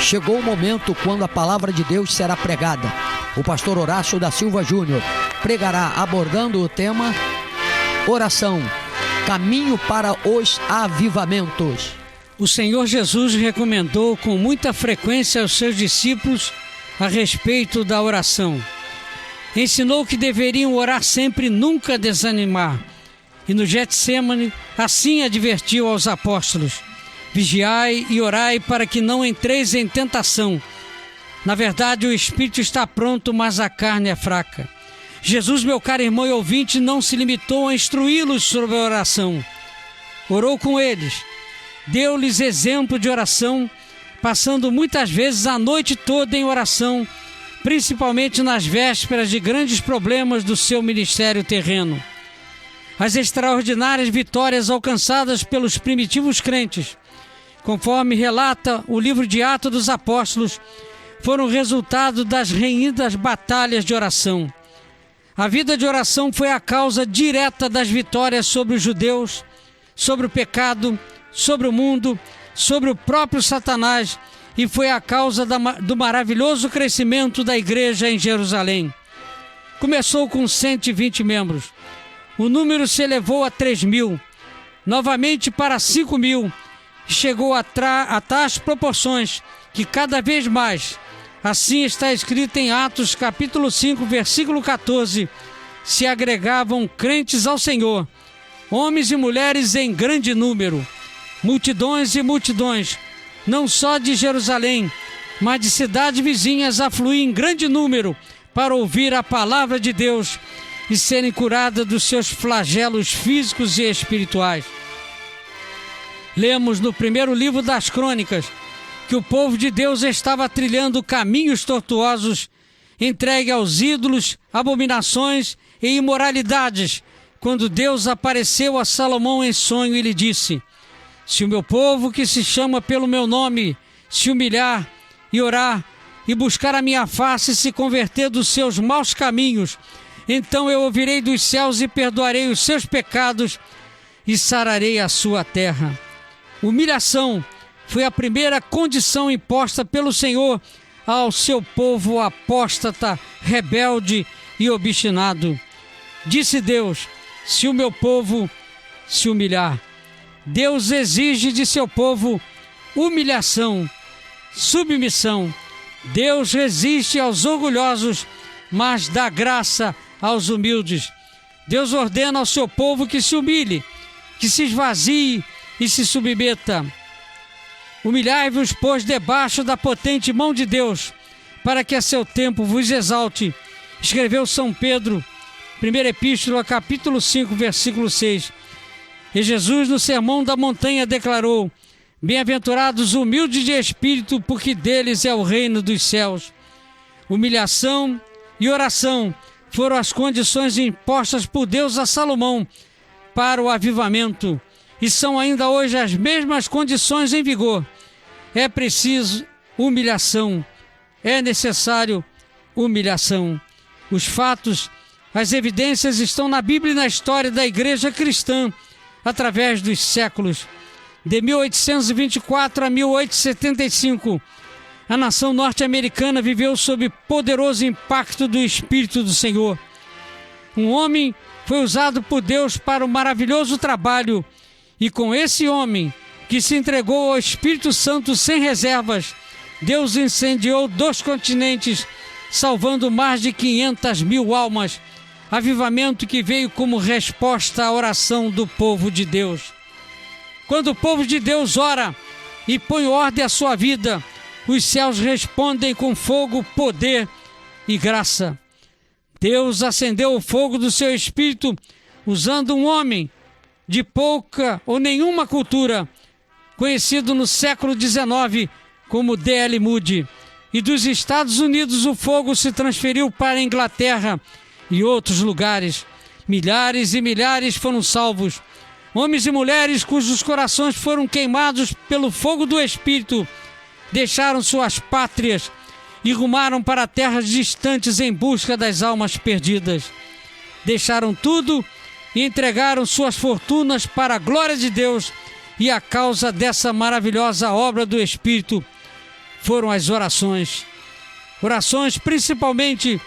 Chegou o momento quando a palavra de Deus será pregada. O pastor Horácio da Silva Júnior pregará abordando o tema oração, caminho para os avivamentos. O Senhor Jesus recomendou com muita frequência aos seus discípulos a respeito da oração. Ensinou que deveriam orar sempre e nunca desanimar. E no Getsêmani, assim advertiu aos apóstolos: vigiai e orai para que não entreis em tentação. Na verdade, o espírito está pronto, mas a carne é fraca. Jesus, meu caro irmão e ouvinte, não se limitou a instruí-los sobre a oração. Orou com eles, deu-lhes exemplo de oração, passando muitas vezes a noite toda em oração, principalmente nas vésperas de grandes problemas do seu ministério terreno. As extraordinárias vitórias alcançadas pelos primitivos crentes, conforme relata o livro de Atos dos Apóstolos, foram resultado das renhidas batalhas de oração. A vida de oração foi a causa direta das vitórias sobre os judeus, sobre o pecado, sobre o mundo, sobre o próprio Satanás, e foi a causa do maravilhoso crescimento da igreja em Jerusalém. Começou com 120 membros. O número se elevou a 3.000, novamente para 5.000, e chegou a tais proporções que cada vez mais, assim está escrito em Atos capítulo 5, versículo 14, se agregavam crentes ao Senhor, homens e mulheres em grande número, multidões e multidões, não só de Jerusalém, mas de cidades vizinhas afluíam em grande número para ouvir a palavra de Deus e serem curadas dos seus flagelos físicos e espirituais. Lemos no primeiro livro das Crônicas que o povo de Deus estava trilhando caminhos tortuosos, entregue aos ídolos, abominações e imoralidades, quando Deus apareceu a Salomão em sonho e lhe disse: se o meu povo, que se chama pelo meu nome, se humilhar e orar e buscar a minha face e se converter dos seus maus caminhos, então eu ouvirei dos céus e perdoarei os seus pecados e sararei a sua terra. Humilhação foi a primeira condição imposta pelo Senhor ao seu povo apóstata, rebelde e obstinado. Disse Deus: se o meu povo se humilhar. Deus exige de seu povo humilhação, submissão. Deus resiste aos orgulhosos, mas dá graça aos humildes. Deus ordena ao seu povo que se humilhe, que se esvazie e se submeta. Humilhai-vos, pois, debaixo da potente mão de Deus, para que a seu tempo vos exalte. Escreveu São Pedro, 1ª Epístola, capítulo 5, versículo 6. E Jesus, no Sermão da Montanha, declarou: bem-aventurados humildes de espírito, porque deles é o reino dos céus. Humilhação e oração foram as condições impostas por Deus a Salomão para o avivamento, e são ainda hoje as mesmas condições em vigor. É preciso humilhação, é necessário humilhação. Os fatos, as evidências estão na Bíblia e na história da igreja cristã, através dos séculos. De 1824 a 1875, a nação norte-americana viveu sob poderoso impacto do Espírito do Senhor. Um homem foi usado por Deus para o maravilhoso trabalho, e com esse homem, que se entregou ao Espírito Santo sem reservas, Deus incendiou 2 continentes, salvando mais de 500.000 almas. Avivamento que veio como resposta à oração do povo de Deus. Quando o povo de Deus ora e põe ordem à sua vida, os céus respondem com fogo, poder e graça. Deus acendeu o fogo do seu Espírito usando um homem de pouca ou nenhuma cultura, conhecido no século XIX como D.L. Moody. E dos Estados Unidos o fogo se transferiu para a Inglaterra e outros lugares. Milhares e milhares foram salvos. Homens e mulheres cujos corações foram queimados pelo fogo do Espírito deixaram suas pátrias e rumaram para terras distantes em busca das almas perdidas. Deixaram tudo e entregaram suas fortunas para a glória de Deus e a causa dessa maravilhosa obra do Espírito. foram as orações. Orações principalmente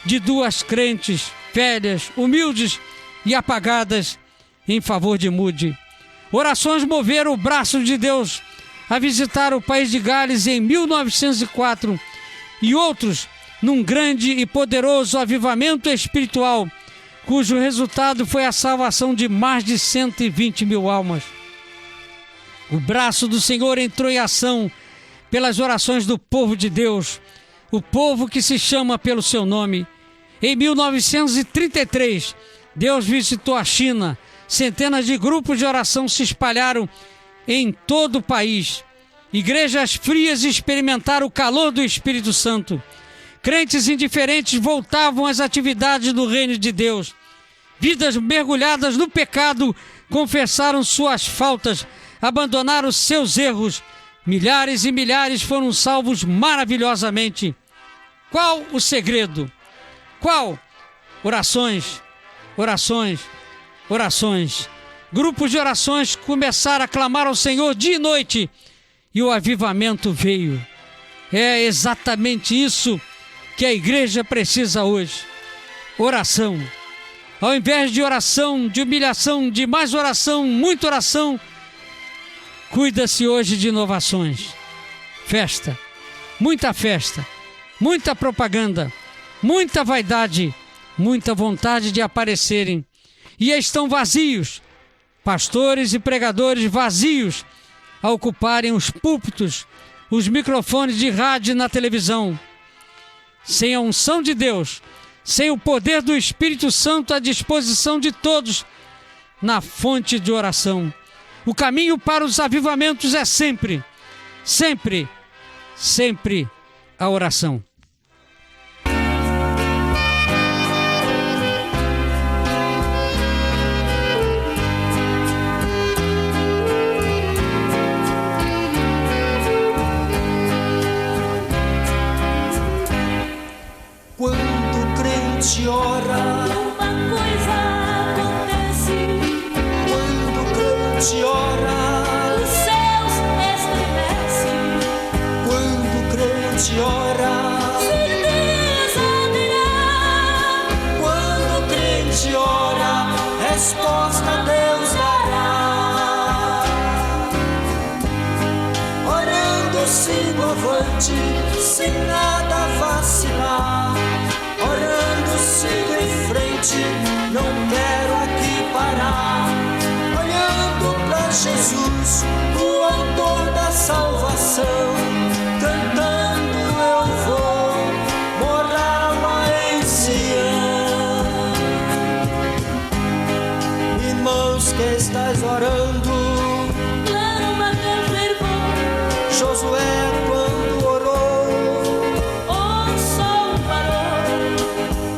de duas crentes velhas, humildes e apagadas em favor de Moody. Orações moveram o braço de Deus a visitar o país de Gales em 1904 e outros num grande e poderoso avivamento espiritual, cujo resultado foi a salvação de mais de 120 mil almas. O braço do Senhor entrou em ação pelas orações do povo de Deus, o povo que se chama pelo seu nome. Em 1933, Deus visitou a China. Centenas de grupos de oração se espalharam em todo o país. Igrejas frias experimentaram o calor do Espírito Santo. Crentes indiferentes voltavam às atividades do reino de Deus. Vidas mergulhadas no pecado confessaram suas faltas, abandonaram seus erros. Milhares e milhares foram salvos maravilhosamente. Qual o segredo? Qual? Orações, orações, orações. Grupos de orações começaram a clamar ao Senhor dia e noite e o avivamento veio. É exatamente isso que a igreja precisa hoje. Oração. Ao invés de oração, de humilhação, de mais oração, muita oração, cuida-se hoje de inovações. Festa, muita propaganda, muita vaidade, muita vontade de aparecerem. E estão vazios, pastores e pregadores vazios, a ocuparem os púlpitos, os microfones de rádio e na televisão. Sem a unção de Deus, sem o poder do Espírito Santo à disposição de todos, na fonte de oração. O caminho para os avivamentos é sempre, sempre, sempre a oração. Quando o crente ora, uma coisa acontece. Quando o crente ora, os céus estremecem. Quando o crente ora, certeza virá. Quando o crente ora, resposta Deus dará. Orando sigo avante, sem nada vacilar. Orando sigo em frente, não quero aqui parar. Olhando pra Jesus, o autor da salvação, cantando eu vou morar lá em Sião. Irmãos que estáis orando, clama com fervor. Josué quando orou, o sol parou.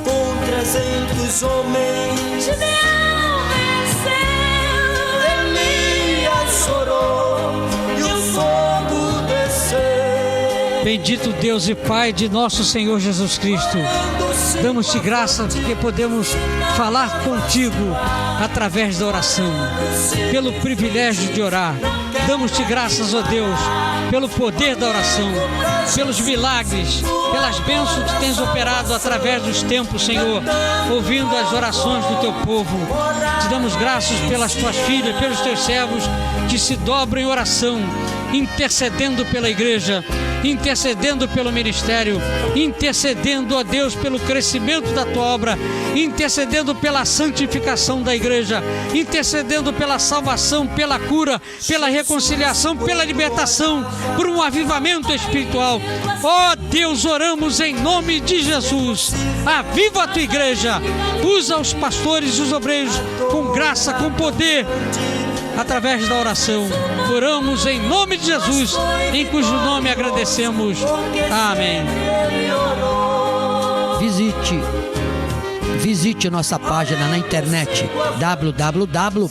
Com 300 homens, Gideão venceu. Elias orou e o fogo desceu. Bendito Deus e Pai de nosso Senhor Jesus Cristo, damos-te graça porque podemos falar contigo através da oração, pelo privilégio de orar. Damos-te graças, ó Deus, pelo poder da oração, pelos milagres, pelas bênçãos que tens operado através dos tempos, Senhor, ouvindo as orações do teu povo. Te damos graças pelas tuas filhas, pelos teus servos que se dobram em oração, intercedendo pela igreja, intercedendo pelo ministério, intercedendo, ó Deus, pelo crescimento da tua obra, intercedendo pela santificação da igreja, intercedendo pela salvação, pela cura, pela reconciliação, pela libertação, por um avivamento espiritual. Ó Deus, oramos em nome de Jesus. Aviva a tua igreja, usa os pastores e os obreiros com graça, com poder, através da oração. Oramos em nome de Jesus, em cujo nome agradecemos. Amém. Visite nossa página na internet www.mib.com.br.